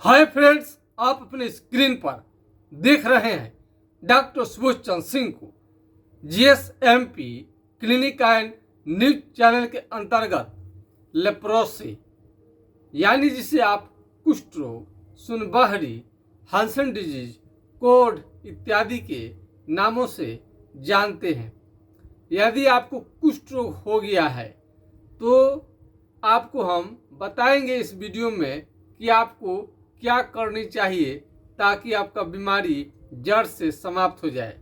Hi friends, आप अपने screen पर देख रहे हैं डॉक्टर सुबोध चंद्र सिंह को जीएसएमपी क्लिनिक एंड न्यूज चैनल के अंतर्गत लेप्रोसी यानी जिसे आप कुष्ठ रोग, सुनबहरी, हांसन डिजीज, कोढ़ इत्यादि के नामों से जानते हैं। यदि आपको कुष्ठ रोग हो गया है तो आपको हम बताएंगे इस वीडियो में कि आपको क्या करनी चाहिए ताकि आपका बीमारी जड़ से समाप्त हो जाए।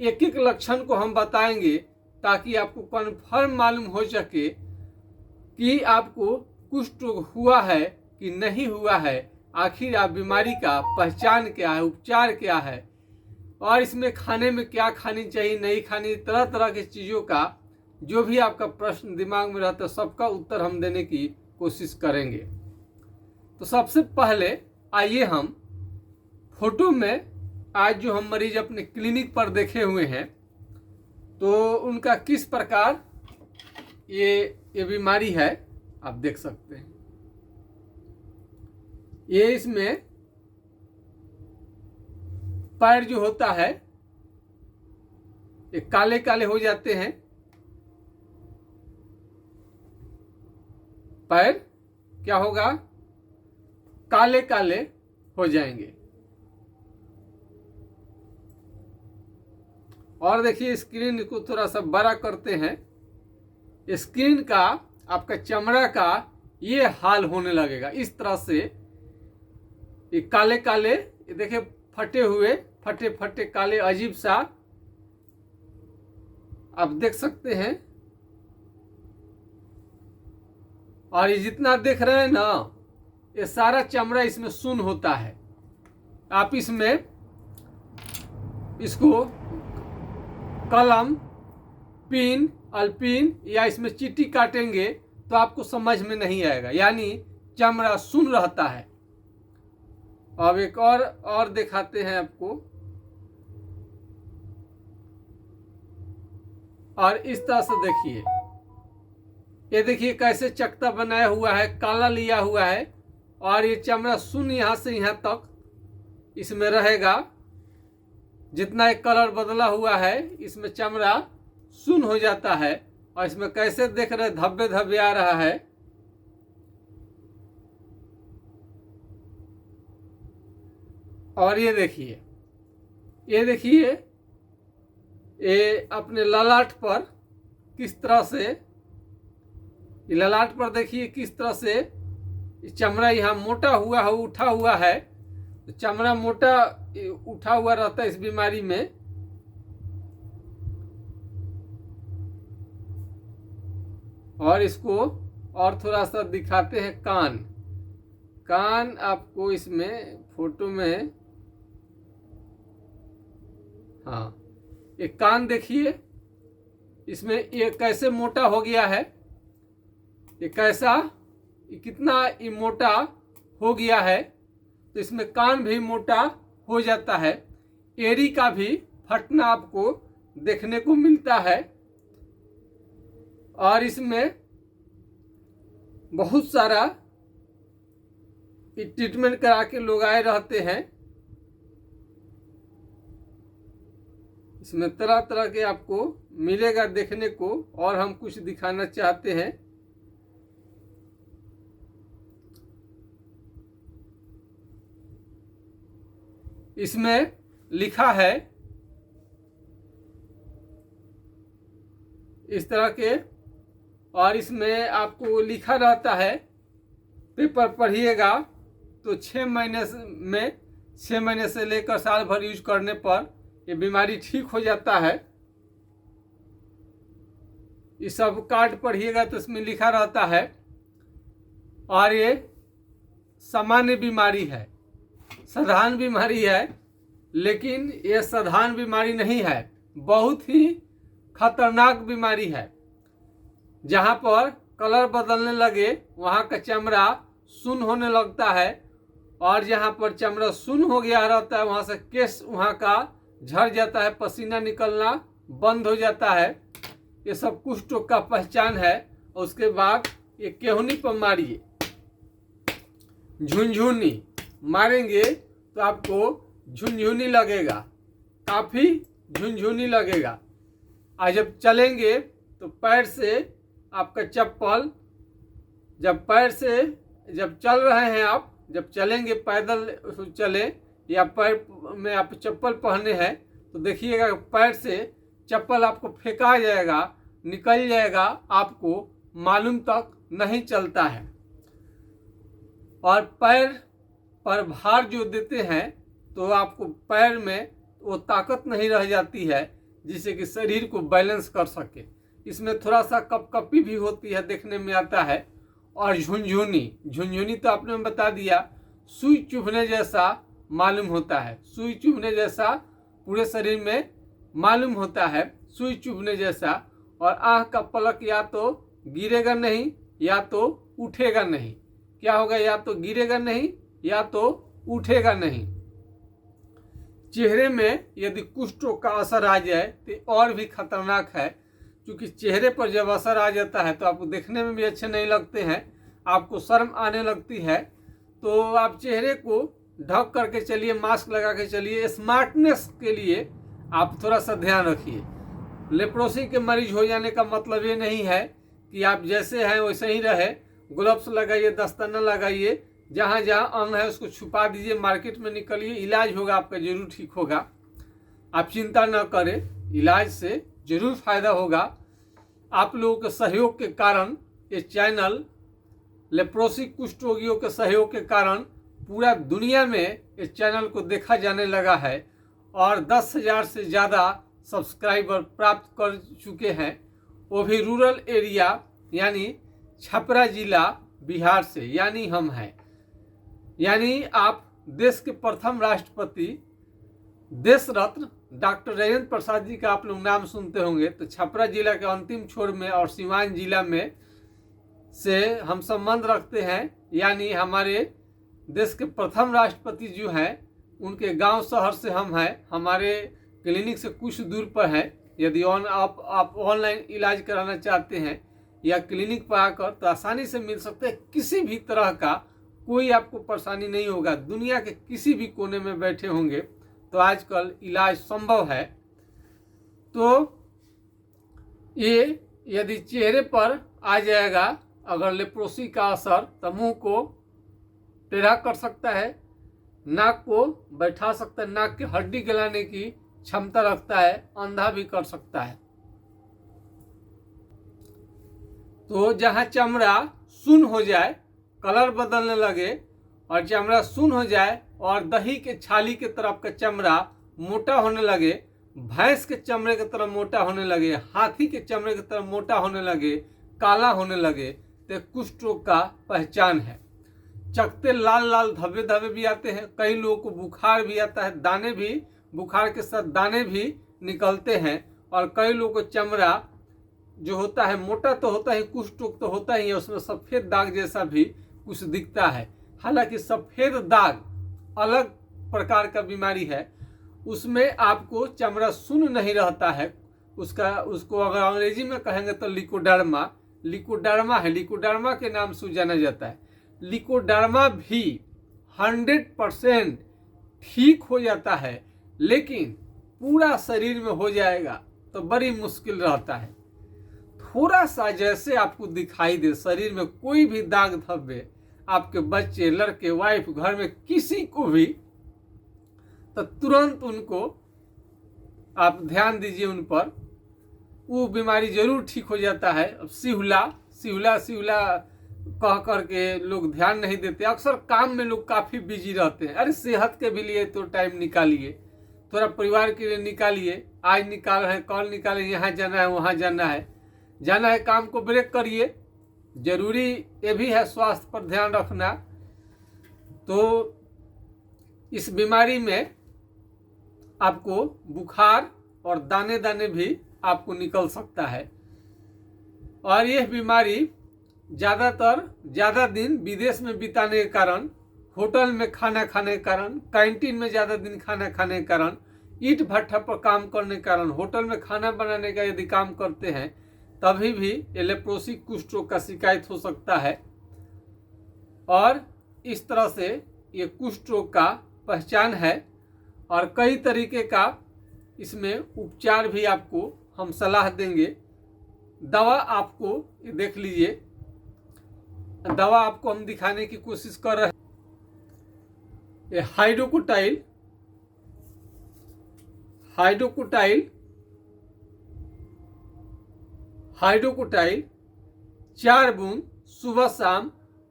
एक एक लक्षण को हम बताएंगे ताकि आपको कन्फर्म मालूम हो सके कि आपको कुष्ठ रोग हुआ है कि नहीं हुआ है, आखिर आप बीमारी का पहचान क्या है, उपचार क्या है और इसमें खाने में क्या खानी चाहिए, नहीं खानी, तरह तरह की चीज़ों का जो भी आपका प्रश्न दिमाग में रहता है सबका उत्तर हम देने की कोशिश करेंगे। तो सबसे पहले आइए हम फोटो में आज जो हम मरीज अपने क्लिनिक पर देखे हुए हैं तो उनका किस प्रकार ये बीमारी है आप देख सकते हैं। ये इसमें पैर जो होता है ये काले काले हो जाते हैं, पैर क्या होगा, काले काले हो जाएंगे। और देखिए स्क्रीन को थोड़ा सा बड़ा करते हैं। स्क्रीन का आपका चमड़ा का ये हाल होने लगेगा, इस तरह से ये काले काले, ये देखिए फटे हुए, फटे फटे काले अजीब सा आप देख सकते हैं। और ये जितना देख रहे हैं ना, ये सारा चमड़ा इसमें सुन्न होता है। आप इसमें इसको कलम, पिन, अल्पिन या इसमें चींटी काटेंगे तो आपको समझ में नहीं आएगा, यानी चमड़ा सुन्न रहता है। अब एक और दिखाते हैं आपको। और इस तरह से देखिए, ये देखिए कैसे चकता बनाया हुआ है, काला लिया हुआ है और ये चमड़ा सुन्न यहाँ से यहाँ तक इसमें रहेगा। जितना एक कलर बदला हुआ है इसमें चमड़ा सुन्न हो जाता है। और इसमें कैसे देख रहे धब्बे धब्बे आ रहा है। और ये देखिए, ये अपने ललाट पर किस तरह से, ये ललाट पर देखिए किस तरह से चमड़ा यहाँ मोटा हुआ है, उठा हुआ है। तो चमड़ा मोटा उठा हुआ रहता है इस बीमारी में। और इसको और थोड़ा सा दिखाते हैं कान। कान आपको इसमें फोटो में, हाँ ये कान देखिए, इसमें ये कैसे मोटा हो गया है, ये कैसा, ये कितना ये मोटा हो गया है। तो इसमें कान भी मोटा हो जाता है। एड़ी का भी फटना आपको देखने को मिलता है। और इसमें बहुत सारा ट्रीटमेंट करा के लोग आए रहते हैं। इसमें तरह तरह के आपको मिलेगा देखने को। और हम कुछ दिखाना चाहते हैं। इसमें लिखा है इस तरह के, और इसमें आपको लिखा रहता है, पेपर पढ़िएगा तो 6 महीने से लेकर साल भर यूज करने पर ये बीमारी ठीक हो जाता है। ये सब कार्ड पढ़िएगा तो इसमें लिखा रहता है। और ये सामान्य बीमारी है, साधारण बीमारी है, लेकिन ये साधारण बीमारी नहीं है, बहुत ही खतरनाक बीमारी है। जहाँ पर कलर बदलने लगे वहाँ का चमड़ा सुन्न होने लगता है। और जहाँ पर चमड़ा सुन्न हो गया रहता है वहाँ से केस वहाँ का झड़ जाता है, पसीना निकलना बंद हो जाता है। ये सब कुष्ठ रोग का पहचान है। और उसके बाद ये केहूनी पर मारिए, झुनझुनी, मारेंगे तो आपको झुनझुनी लगेगा, काफ़ी झुनझुनी लगेगा। और जब चलेंगे तो पैर से आपका चप्पल, जब चल रहे हैं आप, जब चलेंगे पैदल चले या पैर में आप चप्पल पहने हैं तो देखिएगा पैर से चप्पल आपको फेंका जाएगा, निकल जाएगा, आपको मालूम तक नहीं चलता है। और पैर पर भार जो देते हैं तो आपको पैर में वो ताकत नहीं रह जाती है जिससे कि शरीर को बैलेंस कर सके। इसमें थोड़ा सा कपकपी भी होती है, देखने में आता है। और झुनझुनी तो आपने बता दिया, सुई चुभने जैसा मालूम होता है, सुई चुभने जैसा पूरे शरीर में मालूम होता है, सुई चुभने जैसा। और आँख का पलक या तो गिरेगा नहीं या तो उठेगा नहीं। क्या होगा? या तो गिरेगा नहीं या तो उठेगा नहीं। चेहरे में यदि कुष्ठ रोग का असर आ जाए तो और भी खतरनाक है, क्योंकि चेहरे पर जब असर आ जाता है तो आपको देखने में भी अच्छे नहीं लगते हैं, आपको शर्म आने लगती है। तो आप चेहरे को ढक करके चलिए, मास्क लगा के चलिए। स्मार्टनेस के लिए आप थोड़ा सा ध्यान रखिए। लेप्रोसी के मरीज हो जाने का मतलब ये नहीं है कि आप जैसे हैं वैसे ही रहे। ग्लव्स लगाइए, दस्ताना लगाइए, जहाँ जहाँ अंग है उसको छुपा दीजिए, मार्केट में निकलिए, इलाज होगा आपका, जरूर ठीक होगा। आप चिंता न करें, इलाज से जरूर फायदा होगा। आप लोगों के सहयोग के कारण ये चैनल, लेप्रोसी कुष्ठ रोगियों के सहयोग के कारण पूरा दुनिया में इस चैनल को देखा जाने लगा है और 10,000 से ज़्यादा सब्सक्राइबर प्राप्त कर चुके हैं, वो भी रूरल एरिया यानी छपरा जिला बिहार से। यानी हम हैं, यानी आप देश के प्रथम राष्ट्रपति देश रत्न डॉक्टर राजेंद्र प्रसाद जी का आप लोग नाम सुनते होंगे, तो छपरा जिला के अंतिम छोर में और सिवान जिला में से हम संबंध रखते हैं। यानी हमारे देश के प्रथम राष्ट्रपति जो हैं उनके गांव शहर से हम हैं, हमारे क्लिनिक से कुछ दूर पर है। यदि आप ऑनलाइन इलाज कराना चाहते हैं या क्लिनिक पर आकर तो आसानी से मिल सकते हैं। किसी भी तरह का कोई आपको परेशानी नहीं होगा। दुनिया के किसी भी कोने में बैठे होंगे तो आजकल इलाज संभव है। तो ये यदि चेहरे पर आ जाएगा अगर लेप्रोसी का असर, तो मुंह को टेढ़ा कर सकता है, नाक को बैठा सकता है, नाक की हड्डी गलाने की क्षमता रखता है, अंधा भी कर सकता है। तो जहाँ चमड़ा सुन्न हो जाए, कलर बदलने लगे और चमड़ा सुन्न हो जाए और दही के छाली के तरफ का चमड़ा मोटा होने लगे, भैंस के चमड़े की तरफ मोटा होने लगे, हाथी के चमड़े की तरफ मोटा होने लगे, काला होने लगे, तो कुष्ठ रोग का पहचान है। चकते लाल लाल धब्बे धब्बे भी आते हैं, कई लोगों को बुखार भी आता है, दाने भी, बुखार के साथ दाने भी निकलते हैं। और कई लोगों को चमड़ा जो होता है मोटा तो होता ही, कुष्ठ रोग तो होता ही है, उसमें सफ़ेद दाग जैसा भी कुछ दिखता है। हालांकि सफ़ेद दाग अलग प्रकार का बीमारी है, उसमें आपको चमड़ा सुन्न नहीं रहता है। उसको अगर अंग्रेजी में कहेंगे तो लिकोडर्मा है, लिकोडर्मा के नाम से जाना जाता है। लिकोडर्मा भी 100% ठीक हो जाता है, लेकिन पूरा शरीर में हो जाएगा तो बड़ी मुश्किल रहता है। थोड़ा सा जैसे आपको दिखाई दे शरीर में कोई भी दाग धब्बे, आपके बच्चे, लड़के, वाइफ, घर में किसी को भी, तो तुरंत उनको आप ध्यान दीजिए उन पर, वो बीमारी जरूर ठीक हो जाता है। अब सिहुला कह करके लोग ध्यान नहीं देते। अक्सर काम में लोग काफ़ी बिजी रहते हैं। अरे सेहत के भी लिए तो टाइम निकालिए, थोड़ा परिवार के लिए निकालिए। आज निकाल रहे हैं, कल निकालें, यहाँ जाना है, वहाँ जाना है, काम को ब्रेक करिए। जरूरी ये भी है स्वास्थ्य पर ध्यान रखना। तो इस बीमारी में आपको बुखार और दाने दाने भी आपको निकल सकता है। और यह बीमारी ज़्यादा दिन विदेश में बिताने के कारण, होटल में खाना खाने के कारण, कैंटीन में ज़्यादा दिन खाना खाने के कारण, ईंट भट्ठा पर काम करने के कारण, होटल में खाना बनाने का यदि काम करते हैं तभी भी लेप्रोसी कुष्ठ रोग का शिकायत हो सकता है। और इस तरह से ये कुष्ठ रोग का पहचान है और कई तरीके का इसमें उपचार भी आपको हम सलाह देंगे। दवा आपको ये देख लीजिए, दवा आपको हम दिखाने की कोशिश कर रहे हैं। ये हाइड्रोकोटाइल 4 बूंद सुबह शाम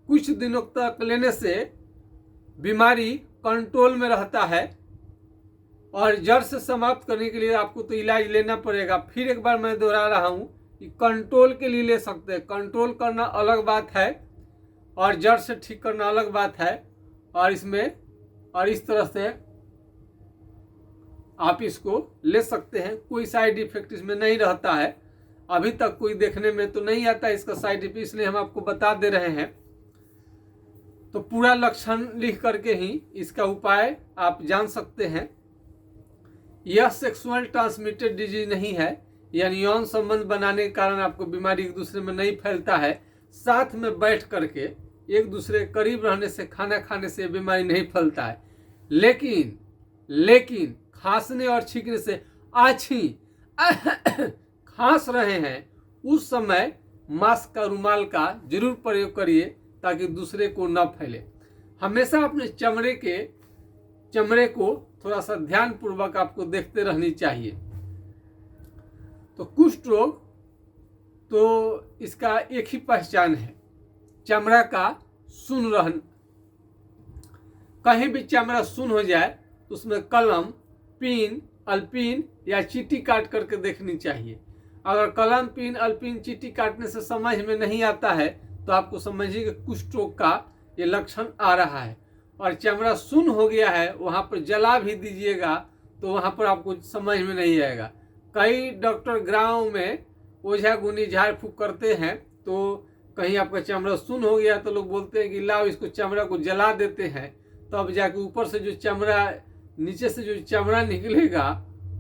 कुछ दिनों तक लेने से बीमारी कंट्रोल में रहता है और जड़ से समाप्त करने के लिए आपको तो इलाज लेना पड़ेगा। फिर एक बार मैं दोहरा रहा हूँ कि कंट्रोल के लिए ले सकते हैं। कंट्रोल करना अलग बात है और जड़ से ठीक करना अलग बात है। और इस तरह से आप इसको ले सकते हैं। कोई साइड इफेक्ट इसमें नहीं रहता है, अभी तक कोई देखने में तो नहीं आता इसका साइड इफेक्ट, इसलिए हम आपको बता दे रहे हैं। तो पूरा लक्षण लिख करके ही इसका उपाय आप जान सकते हैं। यह सेक्सुअल ट्रांसमिटेड डिजीज नहीं है, यानी यौन संबंध बनाने के कारण आपको बीमारी एक दूसरे में नहीं फैलता है। साथ में बैठ करके एक दूसरे के करीब रहने से, खाना खाने से बीमारी नहीं फैलता है। लेकिन खांसने और छींकने से खांस रहे हैं उस समय मास्क का रुमाल का जरूर प्रयोग करिए ताकि दूसरे को न फैले। हमेशा अपने चमड़े को थोड़ा सा ध्यान पूर्वक आपको देखते रहनी चाहिए। तो कुष्ठ रोग तो इसका एक ही पहचान है, चमड़ा का सुन्न रहना। कहीं भी चमड़ा सुन्न हो जाए तो उसमें कलम, पिन, अल्पिन या चीटी काट करके देखनी चाहिए। अगर कलम, पिन, अल्पिन, चीटी काटने से समझ में नहीं आता है तो आपको समझिए कि कुष्ठ रोग का ये लक्षण आ रहा है। और चमड़ा सुन्न हो गया है, वहाँ पर जला भी दीजिएगा तो वहाँ पर आपको समझ में नहीं आएगा। कई डॉक्टर गाँव में ओझा गुनी झाड़ फूक करते हैं, तो कहीं आपका चमड़ा सुन्न हो गया तो लोग बोलते हैं कि लाओ इसको चमड़ा को जला देते हैं, तब जाके ऊपर से जो चमड़ा, नीचे से जो चमड़ा निकलेगा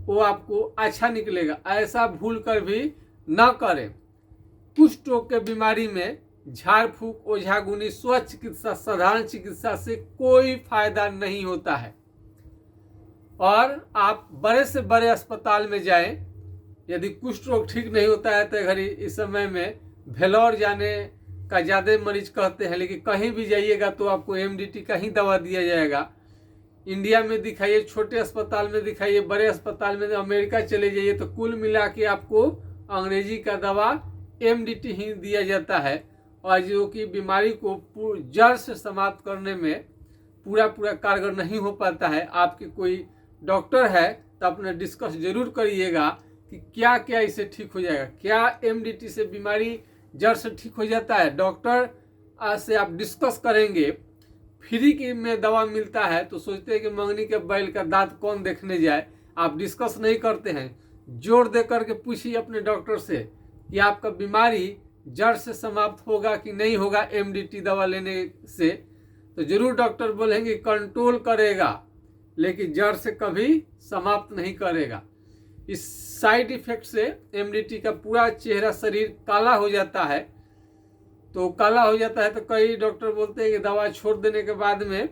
वो आपको अच्छा निकलेगा। ऐसा भूल कर भी ना करें। कुष्ठ रोग के बीमारी में झाड़ फूक, ओझा गुनी, स्वच्छ चिकित्सा, साधारण चिकित्सा से कोई फायदा नहीं होता है। और आप बड़े से बड़े अस्पताल में जाएं, यदि कुष्ठ रोग ठीक नहीं होता है तो घड़ी इस समय में भेलोर जाने का ज़्यादा मरीज कहते हैं, लेकिन कहीं भी जाइएगा तो आपको एमडीटी का ही दवा दिया जाएगा। इंडिया में दिखाइए, छोटे अस्पताल में दिखाइए, बड़े अस्पताल में, अमेरिका चले जाइए तो कुल मिला के आपको अंग्रेजी का दवा एमडीटी ही दिया जाता है। और जो कि बीमारी को जड़ से समाप्त करने में पूरा कारगर नहीं हो पाता है। आपके कोई डॉक्टर है तो अपने डिस्कस जरूर करिएगा कि क्या क्या इससे ठीक हो जाएगा। क्या एमडीटी से बीमारी जड़ से ठीक हो जाता है? डॉक्टर से आप डिस्कस करेंगे। फ्री की में दवा मिलता है तो सोचते हैं कि मंगनी के बैल का दांत कौन देखने जाए। आप डिस्कस नहीं करते हैं। जोर दे करके पूछिए अपने डॉक्टर से कि आपका बीमारी जड़ से समाप्त होगा कि नहीं होगा एमडीटी दवा लेने से। तो जरूर डॉक्टर बोलेंगे कंट्रोल करेगा, लेकिन जड़ से कभी समाप्त नहीं करेगा। इस साइड इफेक्ट से एमडीटी का पूरा चेहरा, शरीर काला हो जाता है। तो काला हो जाता है तो कई डॉक्टर बोलते हैं कि दवा छोड़ देने के बाद में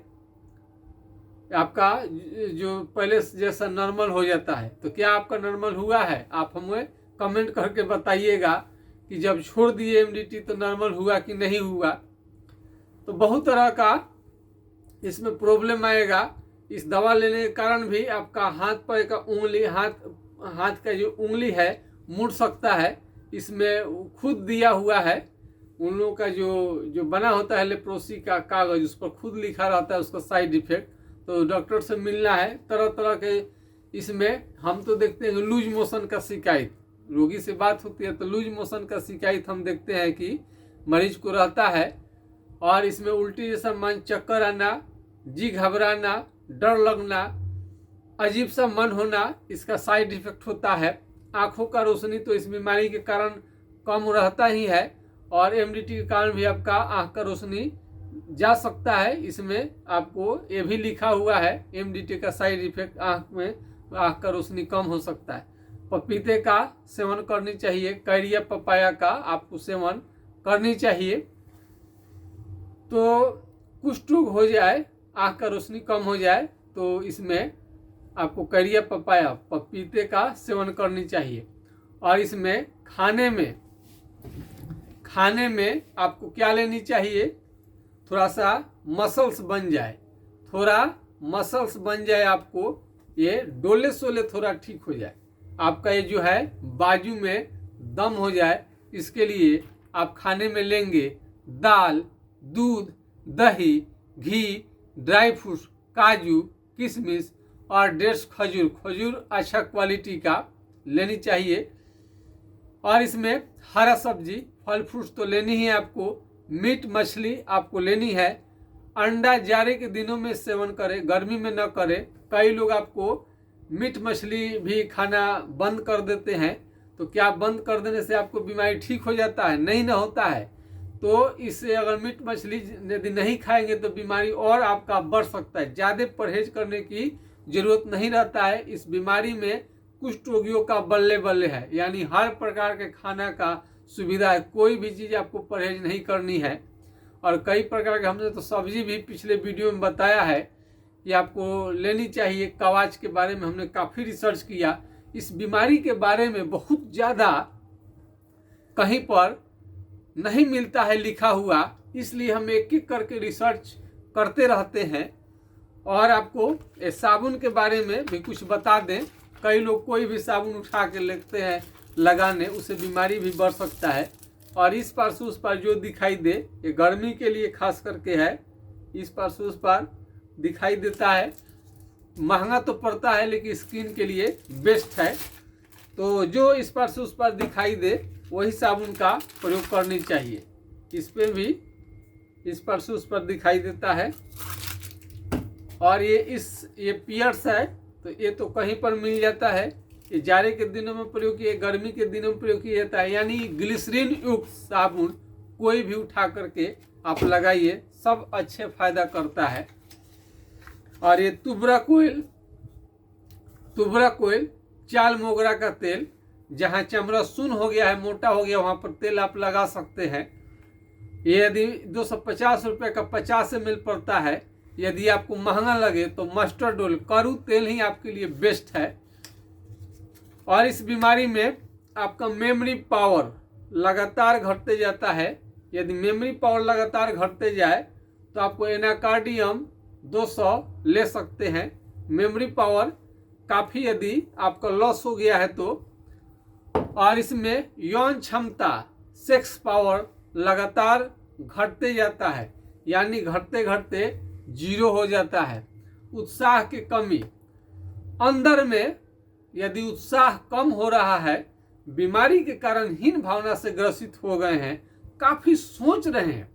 आपका जो पहले जैसा नॉर्मल हो जाता है। तो क्या आपका नॉर्मल हुआ है? आप हमें कमेंट करके बताइएगा कि जब छोड़ दिए एमडीटी तो नॉर्मल हुआ कि नहीं हुआ। तो बहुत तरह का इसमें प्रॉब्लम आएगा। इस दवा लेने के कारण भी आपका हाथ पैर का उंगली, हाथ का जो उंगली है मुड़ सकता है। इसमें खुद दिया हुआ है, उन लोगों का जो बना होता है लेप्रोसी का कागज, उस पर खुद लिखा रहता है उसका साइड इफेक्ट। तो डॉक्टर से मिलना है। तरह तरह के इसमें हम तो देखते हैं लूज मोशन का शिकायत, रोगी से बात होती है तो लूज मोशन का शिकायत हम देखते हैं कि मरीज को रहता है। और इसमें उल्टी जैसा मन, चक्कर आना, जी घबराना, डर लगना, अजीब सा मन होना, इसका साइड इफेक्ट होता है। आँखों का रोशनी तो इस बीमारी के कारण कम रहता ही है और एमडीटी के कारण भी आपका आँख का रोशनी जा सकता है। इसमें आपको ये भी लिखा हुआ है एमडीटी का साइड इफेक्ट, आँख का रोशनी कम हो सकता है। पपीते का सेवन करनी चाहिए, कैरिया पपाया का आपको सेवन करनी चाहिए। तो कुष्ठ रोग हो जाए आँख का रोशनी कम हो जाए तो इसमें आपको करिया पपाया पपीते का सेवन करनी चाहिए। और इसमें खाने में आपको क्या लेनी चाहिए, थोड़ा सा मसल्स बन जाए, आपको ये डोले सोले थोड़ा ठीक हो जाए, आपका ये जो है बाजू में दम हो जाए, इसके लिए आप खाने में लेंगे दाल, दूध, दही, घी, ड्राई फ्रूट्स, काजू, किशमिश और 150 खजूर अच्छा क्वालिटी का लेनी चाहिए। और इसमें हरा सब्जी, फल फ्रूट्स तो लेनी ही है आपको, मीट मछली आपको लेनी है। अंडा जाड़े के दिनों में सेवन करें, गर्मी में न करें। कई लोग आपको मीट मछली भी खाना बंद कर देते हैं, तो क्या बंद कर देने से आपको बीमारी ठीक हो जाता है? नहीं ना होता है। तो इससे अगर मीट मछली यदि नहीं खाएंगे तो बीमारी और आपका बढ़ सकता है। ज़्यादा परहेज करने की जरूरत नहीं रहता है। इस बीमारी में कुष्ठ रोगियों का बल्ले बल्ले है, यानी हर प्रकार के खाना का सुविधा है, कोई भी चीज़ आपको परहेज नहीं करनी है। और कई प्रकार के हमने तो सब्जी भी पिछले वीडियो में बताया है कि आपको लेनी चाहिए। कवच के बारे में हमने काफ़ी रिसर्च किया, इस बीमारी के बारे में बहुत ज़्यादा कहीं पर नहीं मिलता है लिखा हुआ, इसलिए हम एक एक करके रिसर्च करते रहते हैं। और आपको साबुन के बारे में भी कुछ बता दें। कई लोग कोई भी साबुन उठा के लेते हैं लगाने, उससे बीमारी भी बढ़ सकता है। और इस पार से उस पार जो दिखाई दे, ये गर्मी के लिए खास करके है, इस पार से उस पार दिखाई देता है। महंगा तो पड़ता है लेकिन स्किन के लिए बेस्ट है। तो जो इस पार से उस पार दिखाई दे वही साबुन का प्रयोग करनी चाहिए। इस पे भी इस पार से उस पार दिखाई देता है। और ये पियर्स है, तो ये तो कहीं पर मिल जाता है। ये जाड़े के दिनों में प्रयोग किया, गर्मी के दिनों में प्रयोग किया जाता है। यानी ग्लिसरीन युक्त साबुन कोई भी उठा करके आप लगाइए, सब अच्छे फायदा करता है। और ये तुबरा कोयल चाल मोगरा का तेल, जहाँ चमड़ा सुन हो गया है, मोटा हो गया, वहाँ पर तेल आप लगा सकते हैं। ये यदि 250 रुपये का 50 ml पड़ता है। यदि आपको महंगा लगे तो मस्टर्ड ऑयल, करू तेल ही आपके लिए बेस्ट है। और इस बीमारी में आपका मेमोरी पावर लगातार घटते जाता है। यदि मेमोरी पावर लगातार घटते जाए तो आपको एनाकार्डियम 200 ले सकते हैं। मेमोरी पावर काफ़ी यदि आपका लॉस हो गया है तो। और इसमें यौन क्षमता, सेक्स पावर लगातार घटते जाता है, यानी घटते घटते 0 हो जाता है। उत्साह की कमी, अंदर में यदि उत्साह कम हो रहा है, बीमारी के कारण हीन भावना से ग्रसित हो गए हैं, काफ़ी सोच रहे हैं,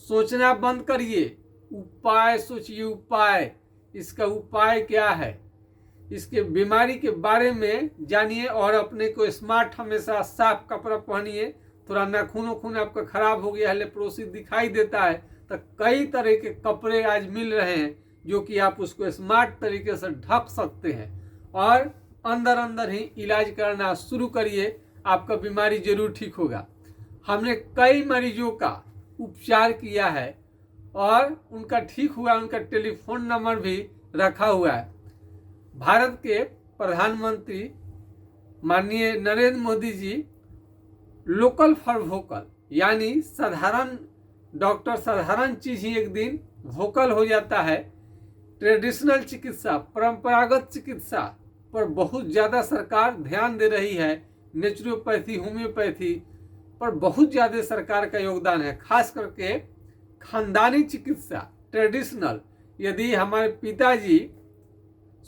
सोचना बंद करिए, उपाय सोचिए। उपाय, इसका उपाय क्या है, इसके बीमारी के बारे में जानिए। और अपने को स्मार्ट, हमेशा साफ कपड़ा पहनिए। थोड़ा नाखून आपका खराब हो गया है, लेप्रोसी दिखाई देता है, तो कई तरह के कपड़े आज मिल रहे हैं जो कि आप उसको स्मार्ट तरीके से ढक सकते हैं। और अंदर ही इलाज करना शुरू करिए, आपका बीमारी जरूर ठीक होगा। हमने कई मरीजों का उपचार किया है और उनका ठीक हुआ, उनका टेलीफोन नंबर भी रखा हुआ है। भारत के प्रधानमंत्री माननीय Narendra Modi ji local for vocal, यानी साधारण डॉक्टर साधारण चीज़ ही एक दिन वोकल हो जाता है। ट्रेडिशनल चिकित्सा, परंपरागत चिकित्सा पर बहुत ज़्यादा सरकार ध्यान दे रही है। नेचुरोपैथी, होम्योपैथी पर बहुत ज़्यादा सरकार का योगदान है, खास करके खानदानी चिकित्सा, ट्रेडिशनल। यदि हमारे पिताजी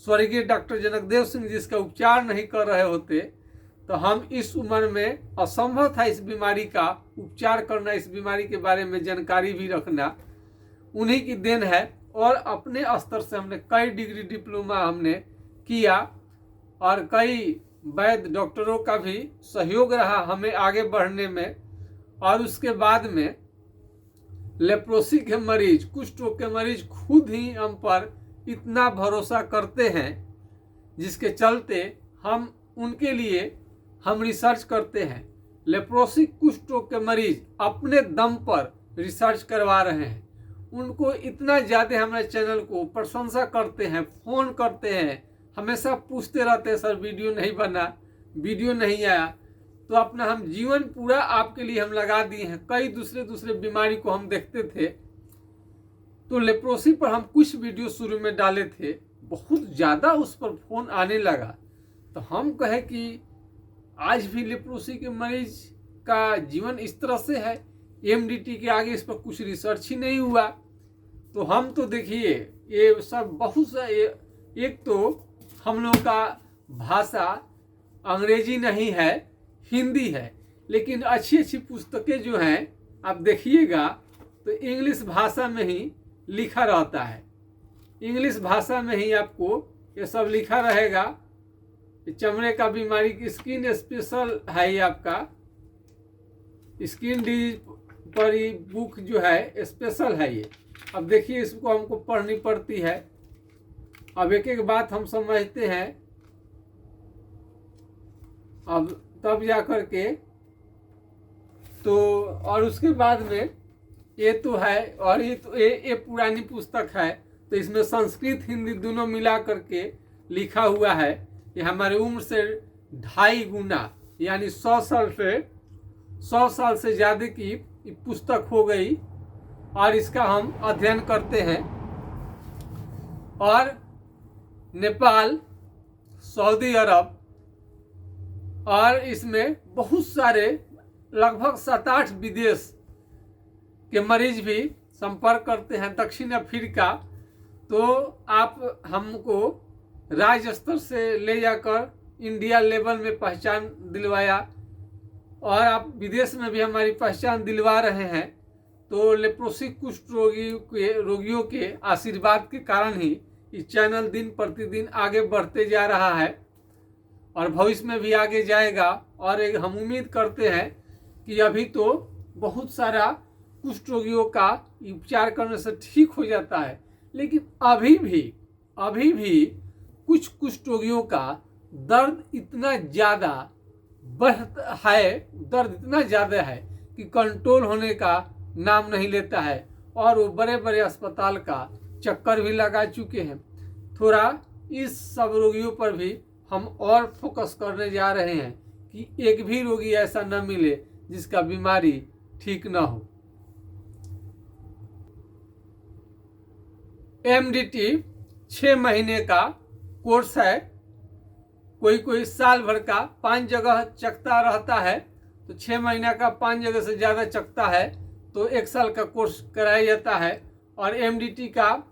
स्वर्गीय डॉक्टर जनकदेव सिंह जी इसका उपचार नहीं कर रहे होते तो हम इस उम्र में असंभव था इस बीमारी का उपचार करना, इस बीमारी के बारे में जानकारी भी रखना। उन्हीं की देन है। और अपने स्तर से हमने कई डिग्री डिप्लोमा हमने किया और कई वैद्य डॉक्टरों का भी सहयोग रहा हमें आगे बढ़ने में। और उसके बाद में लेप्रोसी के मरीज, कुष्ठ रोग के मरीज खुद ही हम पर इतना भरोसा करते हैं, जिसके चलते हम उनके लिए हम रिसर्च करते हैं। लेप्रोसी कुष्ठ रोग के मरीज अपने दम पर रिसर्च करवा रहे हैं, उनको इतना ज़्यादा हमारे चैनल को प्रशंसा करते हैं, फ़ोन करते हैं, हमेशा पूछते रहते हैं सर वीडियो नहीं बना, वीडियो नहीं आया। तो अपना हम जीवन पूरा आपके लिए हम लगा दिए हैं। कई दूसरे बीमारी को हम देखते थे, तो लेप्रोसी पर हम कुछ वीडियो शुरू में डाले थे, बहुत ज़्यादा उस पर फ़ोन आने लगा। तो हम कहे कि आज भी लेप्रोसी के मरीज का जीवन इस तरह से है, एमडीटी के आगे इस पर कुछ रिसर्च ही नहीं हुआ। तो हम तो देखिए ये सब बहुत सा एक तो हम लोग का भाषा अंग्रेजी नहीं है, हिंदी है, लेकिन अच्छी अच्छी पुस्तकें जो हैं आप देखिएगा तो इंग्लिश भाषा में ही लिखा रहता है। इंग्लिश भाषा में ही आपको ये सब लिखा रहेगा। चमड़े का बीमारी की स्किन स्पेशल है, ये आपका स्किन डिजीज पर ही बुक जो है स्पेशल है ये। अब देखिए इसको हमको पढ़नी पड़ती है। अब एक एक बात हम समझते हैं, अब तब जा कर के तो और उसके बाद में ये तो है, और ये तो ये पुरानी पुस्तक है, तो इसमें संस्कृत हिंदी दोनों मिला करके लिखा हुआ है। ये हमारे उम्र से 2.5 गुना यानी 100 साल से ज़्यादा की पुस्तक हो गई, और इसका हम अध्ययन करते हैं। और नेपाल, सऊदी अरब और इसमें बहुत सारे लगभग 7-8 विदेश के मरीज भी संपर्क करते हैं। दक्षिण अफ्रीका तो आप हमको राज्य स्तर से ले जाकर इंडिया लेवल में पहचान दिलवाया, और आप विदेश में भी हमारी पहचान दिलवा रहे हैं। तो लेप्रोसी कुष्ठ रोगियों के आशीर्वाद के कारण ही ये चैनल दिन प्रतिदिन आगे बढ़ते जा रहा है, और भविष्य में भी आगे जाएगा। और हम उम्मीद करते हैं कि अभी तो बहुत सारा कुष्ठ रोगियों का उपचार करने से ठीक हो जाता है, लेकिन अभी भी कुछ कुष्ठ रोगियों का दर्द इतना ज़्यादा दर्द इतना ज़्यादा है कि कंट्रोल होने का नाम नहीं लेता है, और वो बड़े बड़े अस्पताल का चक्कर भी लगा चुके हैं। थोड़ा इस सब रोगियों पर भी हम और फोकस करने जा रहे हैं कि एक भी रोगी ऐसा न मिले जिसका बीमारी ठीक ना हो। एमडीटी 6 महीने का कोर्स है, कोई साल भर का 5 जगह चकता रहता है, तो 6 महीना का 5 जगह से ज़्यादा चकता है तो 1 साल का कोर्स कराया जाता है। और एमडीटी का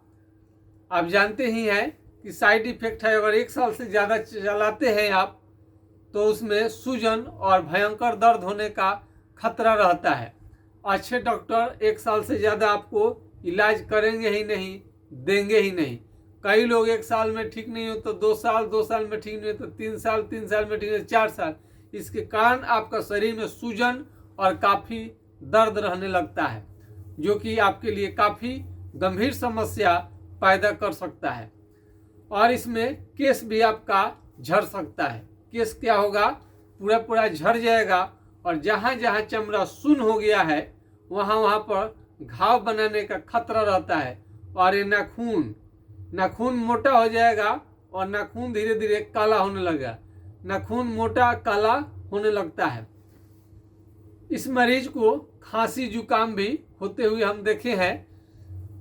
आप जानते ही हैं कि साइड इफेक्ट है, अगर 1 साल से ज़्यादा चलाते हैं आप तो उसमें सूजन और भयंकर दर्द होने का खतरा रहता है। अच्छे डॉक्टर 1 साल से ज़्यादा आपको इलाज करेंगे ही नहीं, देंगे ही नहीं। कई लोग 1 साल में ठीक नहीं हो तो 2 साल, 2 साल में ठीक नहीं हो तो 3 साल, 3 साल में ठीक नहीं हो 4 साल। इसके कारण आपका शरीर में सूजन और काफ़ी दर्द रहने लगता है, जो कि आपके लिए काफ़ी गंभीर समस्या पैदा कर सकता है। और इसमें केस भी आपका झड़ सकता है। केस क्या होगा, पूरा झड़ जाएगा, और जहाँ जहाँ चमड़ा सुन्न हो गया है वहाँ पर घाव बनाने का खतरा रहता है। और ये नाखून मोटा हो जाएगा, और नाखून धीरे धीरे काला होने लगेगा। नाखून मोटा काला होने लगता है। इस मरीज को खांसी जुकाम भी होते हुए हम देखे हैं,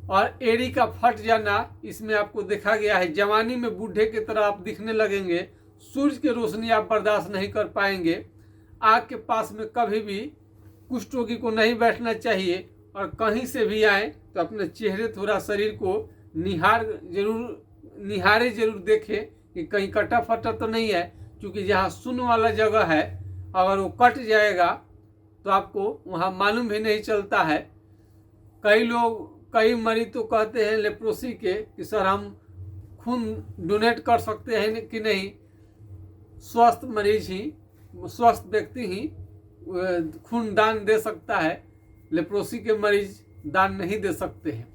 और एड़ी का फट जाना इसमें आपको देखा गया है। जवानी में बूढ़े की तरह आप दिखने लगेंगे, सूरज की रोशनी आप बर्दाश्त नहीं कर पाएंगे। आग के पास में कभी भी कुष्ठ रोगी को नहीं बैठना चाहिए, और कहीं से भी आए तो अपने चेहरे थोड़ा शरीर को निहारे जरूर देखें कि कहीं कटा फटा तो नहीं है, क्योंकि जहाँ शून्य वाला जगह है अगर वो कट जाएगा तो आपको वहाँ मालूम भी नहीं चलता है। कई मरीज तो कहते हैं लेप्रोसी के कि सर हम खून डोनेट कर सकते हैं कि नहीं। स्वस्थ व्यक्ति ही खून दान दे सकता है, लेप्रोसी के मरीज दान नहीं दे सकते हैं।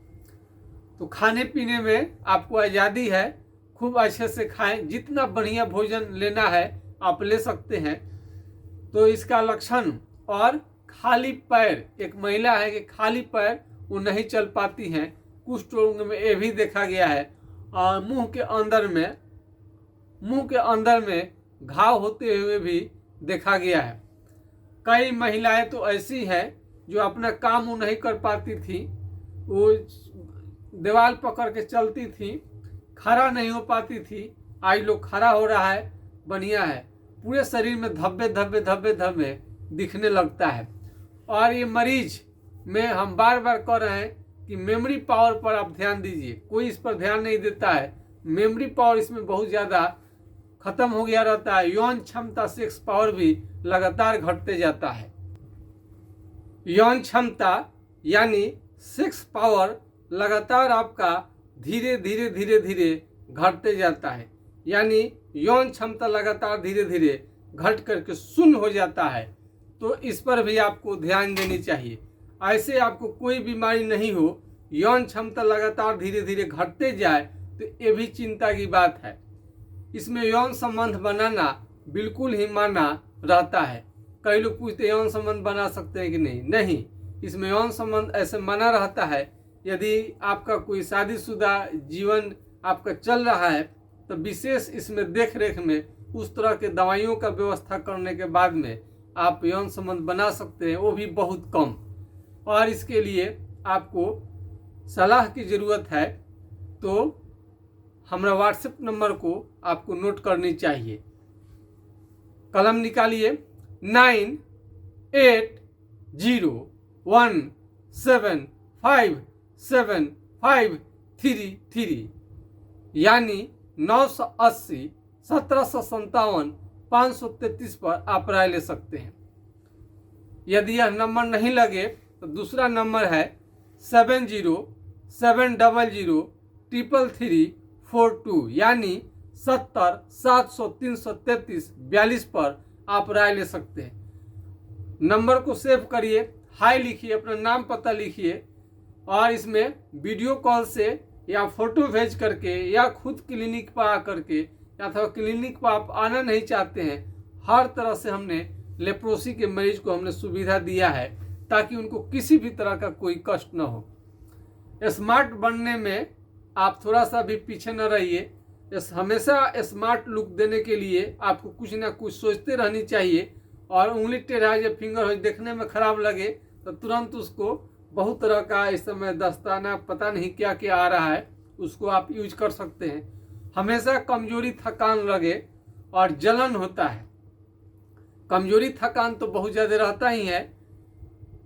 तो खाने पीने में आपको आज़ादी है, खूब अच्छे से खाएं, जितना बढ़िया भोजन लेना है आप ले सकते हैं। तो इसका लक्षण, और खाली पैर, एक महिला है कि खाली पैर वो नहीं चल पाती हैं। कुछ लोगों में ये भी देखा गया है। और मुंह के अंदर में घाव होते हुए भी देखा गया है। कई महिलाएं तो ऐसी हैं जो अपना काम वो नहीं कर पाती थी, वो दीवार पकड़ के चलती थी, खड़ा नहीं हो पाती थी। आज लोग खड़ा हो रहा है, बढ़िया है, पूरे शरीर में धब्बे धब्बे धब्बे धब्बे दिखने लगता है। और ये मरीज में हम बार बार कह रहे हैं कि मेमोरी पावर पर आप ध्यान दीजिए। कोई इस पर ध्यान नहीं देता है। मेमोरी पावर इसमें बहुत ज़्यादा खत्म हो गया रहता है। यौन क्षमता, सेक्स पावर भी लगातार घटते जाता है। यौन क्षमता यानी सेक्स पावर लगातार आपका धीरे धीरे धीरे धीरे घटते जाता है। यानी यौन क्षमता लगातार धीरे धीरे घट करके शून्य हो जाता है। तो इस पर भी आपको ध्यान देनी चाहिए। ऐसे आपको कोई बीमारी नहीं हो, यौन क्षमता लगातार धीरे धीरे घटते जाए तो ये भी चिंता की बात है। इसमें यौन संबंध बनाना बिल्कुल ही माना रहता है। कई लोग पूछते हैं यौन संबंध बना सकते हैं कि नहीं। नहीं, इसमें यौन संबंध ऐसे माना रहता है यदि आपका कोई शादीशुदा जीवन आपका चल रहा है तो विशेष इसमें देख रेख में उस तरह के दवाइयों का व्यवस्था करने के बाद में आप यौन संबंध बना सकते हैं, वो भी बहुत कम। और इसके लिए आपको सलाह की ज़रूरत है तो हमारा व्हाट्सएप नंबर को आपको नोट करनी चाहिए। कलम निकालिए 9817575533 यानी 980 1757 533 पर आप राय ले सकते हैं। यदि यह नंबर नहीं लगे तो दूसरा नंबर है 7070033342 यानी 70-700-333-42 पर आप राय ले सकते हैं। नंबर को सेव करिए, हाय लिखिए, अपना नाम पता लिखिए और इसमें वीडियो कॉल से या फोटो भेज करके या खुद क्लिनिक पर आ करके या अथवा क्लिनिक पर आप आना नहीं चाहते हैं, हर तरह से हमने लेप्रोसी के मरीज को हमने सुविधा दिया है ताकि उनको किसी भी तरह का कोई कष्ट न हो। स्मार्ट बनने में आप थोड़ा सा भी पीछे न रहिए। हमेशा स्मार्ट लुक देने के लिए आपको कुछ ना कुछ सोचते रहनी चाहिए। और उंगली टेढ़ा या फिंगर हो देखने में खराब लगे तो तुरंत उसको बहुत तरह का इस समय दस्ताना पता नहीं क्या क्या आ रहा है, उसको आप यूज कर सकते हैं। हमेशा कमजोरी थकान लगे और जलन होता है। कमजोरी थकान तो बहुत ज़्यादा रहता ही है।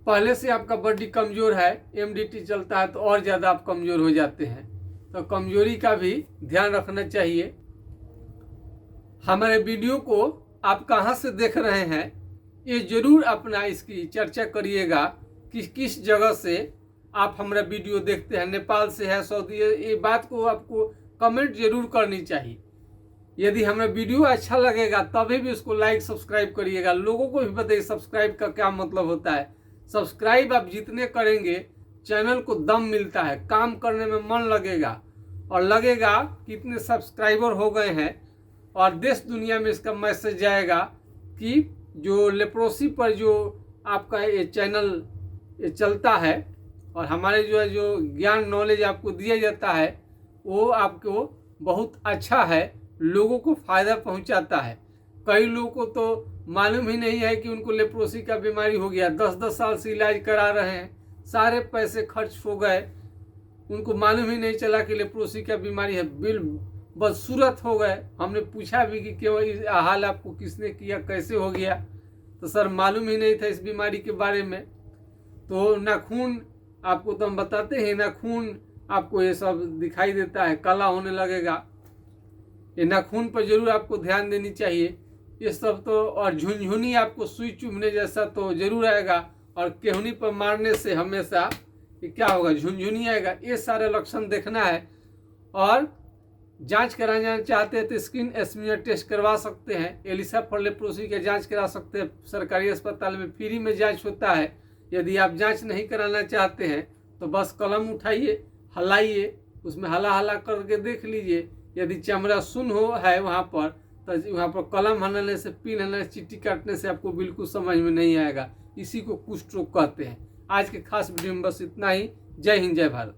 पहले से आपका बॉडी कमज़ोर है, एमडीटी चलता है तो और ज़्यादा आप कमज़ोर हो जाते हैं। तो कमजोरी का भी ध्यान रखना चाहिए। हमारे वीडियो को आप कहाँ से देख रहे हैं ये ज़रूर अपना इसकी चर्चा करिएगा कि किस जगह से आप हमारा वीडियो देखते हैं। नेपाल से है, सऊदी, ये बात को आपको कमेंट जरूर करनी चाहिए। यदि हमें वीडियो अच्छा लगेगा तभी भी उसको लाइक सब्सक्राइब करिएगा। लोगों को भी बताइए सब्सक्राइब का क्या मतलब होता है। सब्सक्राइब आप जितने करेंगे चैनल को दम मिलता है, काम करने में मन लगेगा और लगेगा कि इतने सब्सक्राइबर हो गए हैं और देश दुनिया में इसका मैसेज जाएगा कि जो लेप्रोसी पर जो आपका ये चैनल ये चलता है और हमारे जो है जो ज्ञान नॉलेज आपको दिया जाता है वो आपको बहुत अच्छा है, लोगों को फ़ायदा पहुंचाता है। कई लोगों को तो मालूम ही नहीं है कि उनको लेप्रोसी का बीमारी हो गया, 10-10 साल से इलाज करा रहे हैं, सारे पैसे खर्च हो गए, उनको मालूम ही नहीं चला कि लेप्रोसी का बीमारी है, बिल बदसूरत हो गए। हमने पूछा भी कि क्यों इस हाल आपको किसने किया, कैसे हो गया, तो सर मालूम ही नहीं था इस बीमारी के बारे में। तो नाखून आपको तो हम बताते हैं, नाखून आपको ये सब दिखाई देता है, काला होने लगेगा। ये नाखून पर जरूर आपको ध्यान देनी चाहिए। ये सब तो और झुनझुनी आपको सुई चुभने जैसा तो जरूर आएगा और केहूनी पर मारने से हमेशा ये क्या होगा, झुनझुनी आएगा। ये सारे लक्षण देखना है। और जांच कराना चाहते हैं तो स्किन स्मीयर टेस्ट करवा सकते हैं। एलिसा फॉर लेप्रोसी का जांच करा सकते हैं, सरकारी अस्पताल में फ्री में जांच होता है। यदि आप जांच नहीं कराना चाहते हैं तो बस कलम उठाइए, हलाइए, उसमें हला हला करके देख लीजिए। यदि चमड़ा सुन्न हो है वहाँ पर तो वहाँ पर कलम हलाने से, पिन हलाने से, चिट्ठी काटने से आपको बिल्कुल समझ में नहीं आएगा। इसी को कुष्ठ रोग कहते हैं। आज के खास वीडियो में बस इतना ही। जय हिंद, जय भारत।